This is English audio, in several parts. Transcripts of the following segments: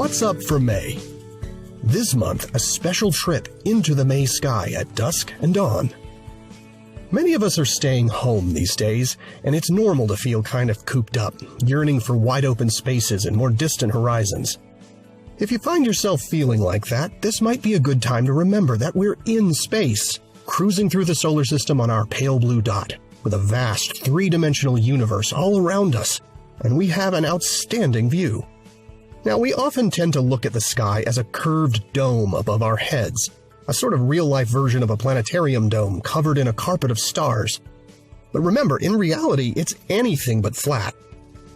What's up for May? This month, a special trip into the May sky at dusk and dawn. Many of us are staying home these days, and it's normal to feel kind of cooped up, yearning for wide-open spaces and more distant horizons. If you find yourself feeling like that, this might be a good time to remember that we're in space, cruising through the solar system on our pale blue dot, with a vast three-dimensional universe all around us, and we have an outstanding view. Now, we often tend to look at the sky as a curved dome above our heads, a sort of real-life version of a planetarium dome covered in a carpet of stars. But remember, in reality, it's anything but flat.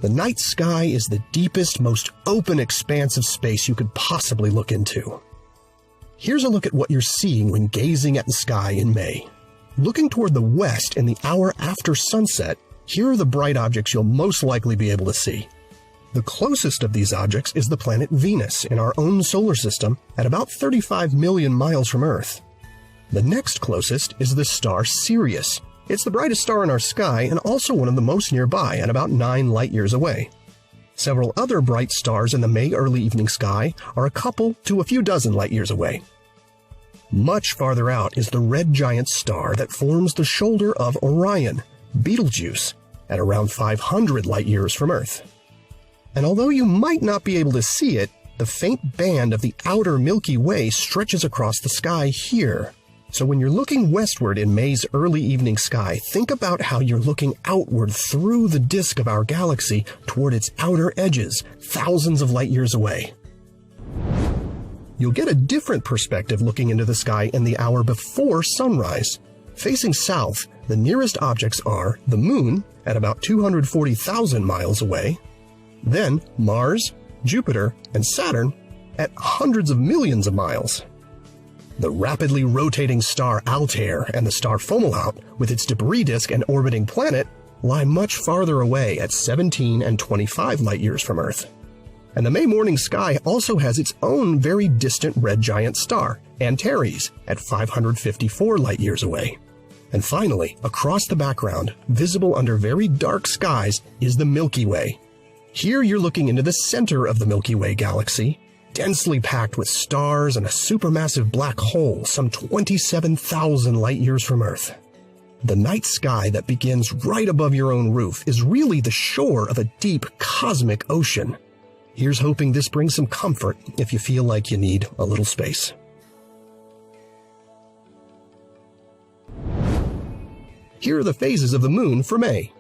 The night sky is the deepest, most open expanse of space you could possibly look into. Here's a look at what you're seeing when gazing at the sky in May. Looking toward the west in the hour after sunset, here are the bright objects you'll most likely be able to see. The closest of these objects is the planet Venus in our own solar system at about 35 million miles from Earth. The next closest is the star Sirius. It's the brightest star in our sky and also one of the most nearby at about 9 light-years away. Several other bright stars in the May early evening sky are a couple to a few dozen light-years away. Much farther out is the red giant star that forms the shoulder of Orion, Betelgeuse, at around 500 light-years from Earth. And although you might not be able to see it, the faint band of the outer Milky Way stretches across the sky here. So when you're looking westward in May's early evening sky, think about how you're looking outward through the disk of our galaxy toward its outer edges, thousands of light years away. You'll get a different perspective looking into the sky in the hour before sunrise. Facing south, the nearest objects are the Moon at about 240,000 miles away, then Mars, Jupiter, and Saturn at hundreds of millions of miles. The rapidly rotating star Altair and the star Fomalhaut, with its debris disk and orbiting planet, lie much farther away at 17 and 25 light-years from Earth. And the May morning sky also has its own very distant red giant star, Antares, at 554 light-years away. And finally, across the background, visible under very dark skies, is the Milky Way. Here you're looking into the center of the Milky Way galaxy, densely packed with stars and a supermassive black hole some 27,000 light-years from Earth. The night sky that begins right above your own roof is really the shore of a deep cosmic ocean. Here's hoping this brings some comfort if you feel like you need a little space. Here are the phases of the Moon for May.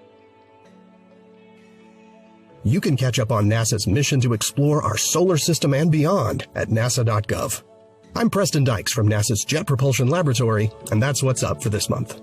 You can catch up on NASA's mission to explore our solar system and beyond at nasa.gov. I'm Preston Dykes from NASA's Jet Propulsion Laboratory, and that's what's up for this month.